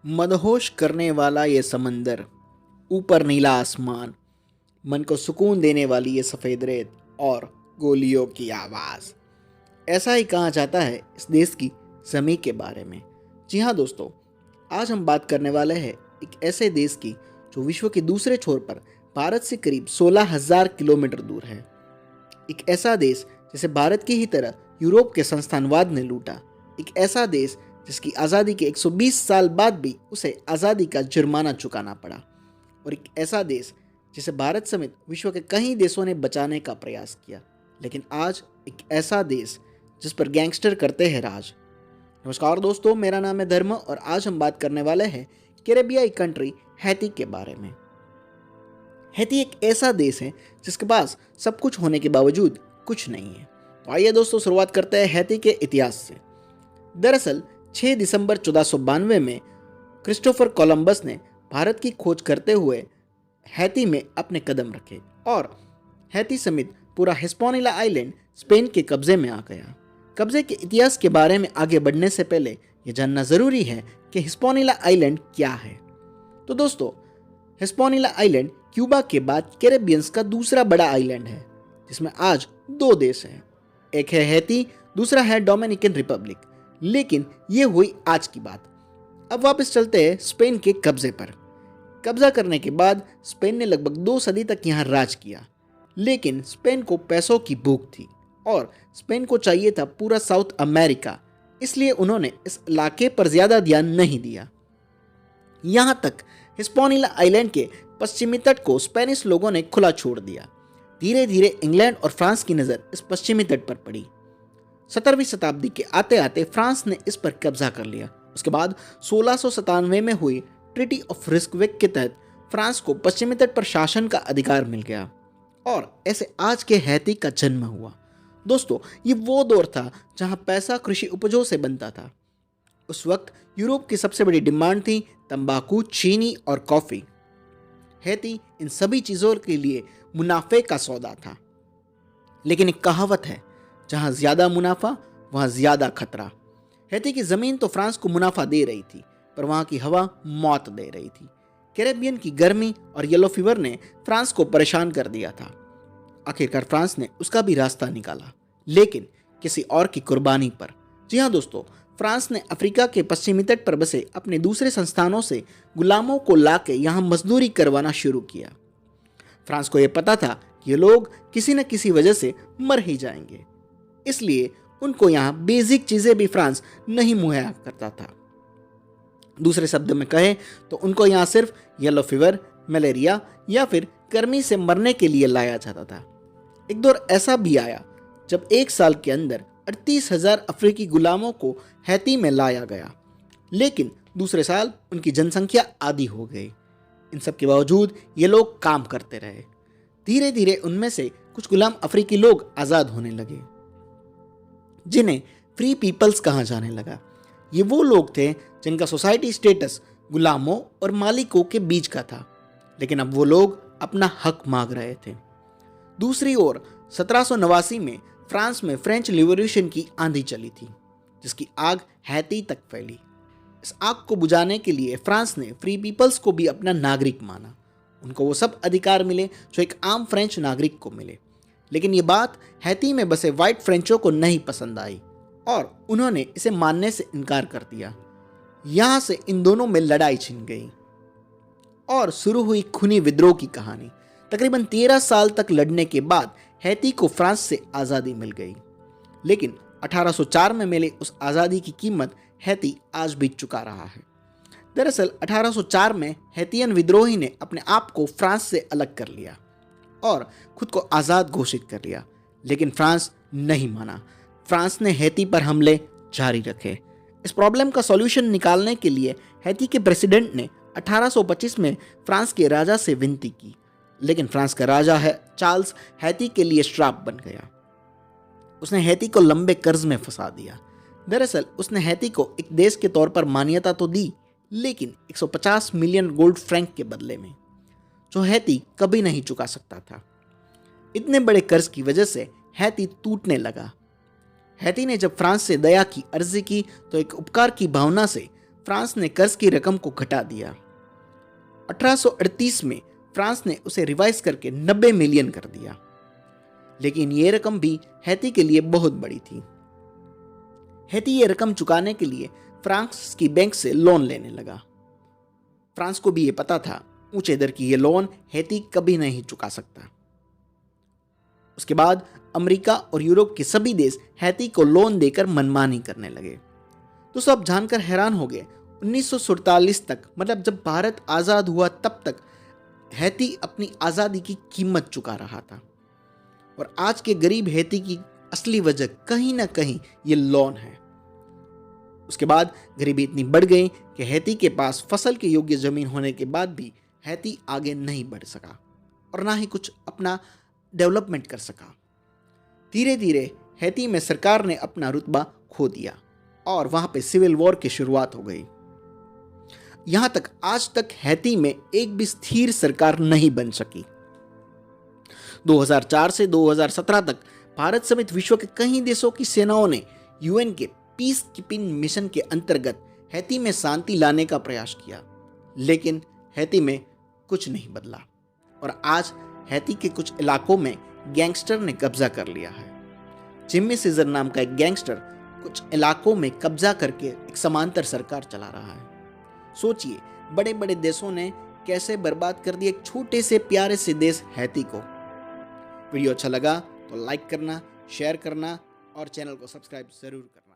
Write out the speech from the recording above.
मदहोश करने वाला ये समंदर, ऊपर नीला आसमान, मन को सुकून देने वाली ये सफ़ेद रेत और गोलियों की आवाज़। ऐसा ही कहा जाता है इस देश की ज़मीं के बारे में। जी हाँ दोस्तों, आज हम बात करने वाले हैं एक ऐसे देश की जो विश्व के दूसरे छोर पर भारत से करीब 16,000 किलोमीटर दूर है। एक ऐसा देश जिसे भारत की ही तरह यूरोप के संस्थानवाद ने लूटा। एक ऐसा देश जिसकी आज़ादी के 120 साल बाद भी उसे आज़ादी का जुर्माना चुकाना पड़ा। और एक ऐसा देश जिसे भारत समेत विश्व के कई देशों ने बचाने का प्रयास किया, लेकिन आज एक ऐसा देश जिस पर गैंगस्टर करते हैं राज। नमस्कार दोस्तों, मेरा नाम है धर्म और आज हम बात करने वाले हैं कैरेबियाई कंट्री हैती के बारे में। हैती एक ऐसा देश है जिसके पास सब कुछ होने के बावजूद कुछ नहीं है। तो आइए दोस्तों, शुरुआत करते हैं हैती के इतिहास से। दरअसल 6 दिसंबर 1492 में क्रिस्टोफर कोलंबस ने भारत की खोज करते हुए हैती में अपने कदम रखे और हैती समेत पूरा हिस्पैनियोला आइलैंड स्पेन के कब्जे में आ गया। कब्जे के इतिहास के बारे में आगे बढ़ने से पहले यह जानना जरूरी है कि हिस्पैनियोला आइलैंड क्या है। तो दोस्तों, हिस्पैनियोला आइलैंड क्यूबा के बाद कैरेबियंस का दूसरा बड़ा आइलैंड है, जिसमें आज 2 देश हैं। एक है हैती, दूसरा है डोमिनिकन रिपब्लिक। लेकिन ये हुई आज की बात। अब वापस चलते हैं स्पेन के कब्जे पर। कब्जा करने के बाद स्पेन ने लगभग 2 सदी तक यहाँ राज किया, लेकिन स्पेन को पैसों की भूख थी और स्पेन को चाहिए था पूरा साउथ अमेरिका, इसलिए उन्होंने इस इलाके पर ज्यादा ध्यान नहीं दिया। यहाँ तक हिस्पैनियोला आइलैंड के पश्चिमी तट को स्पेनिश लोगों ने खुला छोड़ दिया। धीरे धीरे इंग्लैंड और फ्रांस की नज़र इस पश्चिमी तट पर पड़ी। 17वीं शताब्दी के आते आते फ्रांस ने इस पर कब्जा कर लिया। उसके बाद 1697 में हुई ट्रीटी ऑफ रिक्वेक के तहत फ्रांस को पश्चिमी तट पर शासन का अधिकार मिल गया और ऐसे आज के हैती का जन्म हुआ। दोस्तों, ये वो दौर था जहां पैसा कृषि उपजों से बनता था। उस वक्त यूरोप की सबसे बड़ी डिमांड थी तंबाकू, चीनी और कॉफी। हैती इन सभी चीजों के लिए मुनाफे का सौदा था। लेकिन एक कहावत है, जहां ज्यादा मुनाफा वहां ज्यादा खतरा। हैती की जमीन तो फ्रांस को मुनाफा दे रही थी, पर वहां की हवा मौत दे रही थी। कैरेबियन की गर्मी और येलो फीवर ने फ्रांस को परेशान कर दिया था। आखिरकार फ्रांस ने उसका भी रास्ता निकाला, लेकिन किसी और की कुर्बानी पर। जी हाँ दोस्तों, फ्रांस ने अफ्रीका के पश्चिमी तट पर बसे अपने दूसरे संस्थानों से गुलामों को लाके यहाँ मजदूरी करवाना शुरू किया। फ्रांस को यह पता था कि ये लोग किसी न किसी वजह से मर ही जाएंगे, इसलिए उनको यहाँ बेसिक चीजें भी फ्रांस नहीं मुहैया करता था। दूसरे शब्द में कहें तो उनको यहाँ सिर्फ येलो फीवर, मलेरिया या फिर गर्मी से मरने के लिए लाया जाता था। एक दौर ऐसा भी आया जब एक साल के अंदर 38,000 अफ्रीकी गुलामों को हैती में लाया गया, लेकिन दूसरे साल उनकी जनसंख्या आधी हो गई। इन सब के बावजूद ये लोग काम करते रहे। धीरे धीरे उनमें से कुछ गुलाम अफ्रीकी लोग आज़ाद होने लगे, जिन्हें फ्री पीपल्स कहा जाने लगा। ये वो लोग थे जिनका सोसाइटी स्टेटस गुलामों और मालिकों के बीच का था, लेकिन अब वो लोग अपना हक मांग रहे थे। दूसरी ओर 1789 में फ्रांस में फ्रेंच रिवॉल्यूशन की आंधी चली थी, जिसकी आग हैती तक फैली। इस आग को बुझाने के लिए फ्रांस ने फ्री पीपल्स को भी अपना नागरिक माना। उनको वो सब अधिकार मिले जो एक आम फ्रेंच नागरिक को मिले। लेकिन ये बात हैती में बसे वाइट फ्रेंचों को नहीं पसंद आई और उन्होंने इसे मानने से इनकार कर दिया। यहां से इन दोनों में लड़ाई छिड़ गई और शुरू हुई खूनी विद्रोह की कहानी। तकरीबन 13 साल तक लड़ने के बाद हैती को फ्रांस से आज़ादी मिल गई, लेकिन 1804 में मिली उस आज़ादी की कीमत हैती आज भी चुका रहा है। दरअसल 1804 में हैतियन विद्रोही ने अपने आप को फ्रांस से अलग कर लिया और खुद को आज़ाद घोषित कर लिया, लेकिन फ्रांस नहीं माना। फ्रांस ने हैती पर हमले जारी रखे। इस प्रॉब्लम का सॉल्यूशन निकालने के लिए हैती के प्रेसिडेंट ने 1825 में फ्रांस के राजा से विनती की, लेकिन फ्रांस का राजा है चार्ल्स हैती के लिए श्राप बन गया। उसने हैती को लंबे कर्ज में फंसा दिया। दरअसल उसने हैती को एक देश के तौर पर मान्यता तो दी, लेकिन 150 मिलियन गोल्ड फ्रैंक के बदले में, जो हैती कभी नहीं चुका सकता था। इतने बड़े कर्ज की वजह से हैती टूटने लगा। हैती ने जब फ्रांस से दया की अर्जी की तो एक उपकार की भावना से फ्रांस ने कर्ज की रकम को घटा दिया। 1838 में फ्रांस ने उसे रिवाइज करके 90 मिलियन कर दिया, लेकिन यह रकम भी हैती के लिए बहुत बड़ी थी। हैती ये रकम चुकाने के लिए फ्रांस की बैंक से लोन लेने लगा। फ्रांस को भी यह पता था ऊंचे दर की ये लोन हैती कभी नहीं चुका सकता। उसके बाद अमेरिका और यूरोप के सभी देश हैती को लोन देकर मनमानी करने लगे। तो सब जानकर हैरान हो गए, 1947 तक, मतलब जब भारत आजाद हुआ तब तक हैती अपनी आजादी की कीमत चुका रहा था। और आज के गरीब हैती की असली वजह कहीं ना कहीं ये लोन है। उसके बाद गरीबी इतनी बढ़ गई कि हैती के पास फसल के योग्य जमीन होने के बाद भी हैती आगे नहीं बढ़ सका और ना ही कुछ अपना डेवलपमेंट कर सका। धीरे धीरे हैती में सरकार ने अपना रुतबा खो दिया और वहां पे सिविल वॉर की शुरुआत हो गई। यहां तक आज तक हैती में एक भी स्थिर सरकार नहीं बन सकी। 2004 से 2017 तक भारत समेत विश्व के कई देशों की सेनाओं ने यूएन के पीस कीपिंग मिशन के अंतर्गत हैती में शांति लाने का प्रयास किया, लेकिन हैती में कुछ नहीं बदला और आज हैती के कुछ इलाकों में गैंगस्टर ने कब्जा कर लिया है। जिम्मी सीजर नाम का एक गैंगस्टर कुछ इलाकों में कब्जा करके एक समांतर सरकार चला रहा है। सोचिए, बड़े बड़े देशों ने कैसे बर्बाद कर दिया एक छोटे से प्यारे से देश हैती को। वीडियो अच्छा लगा तो लाइक करना, शेयर करना और चैनल को सब्सक्राइब जरूर करना।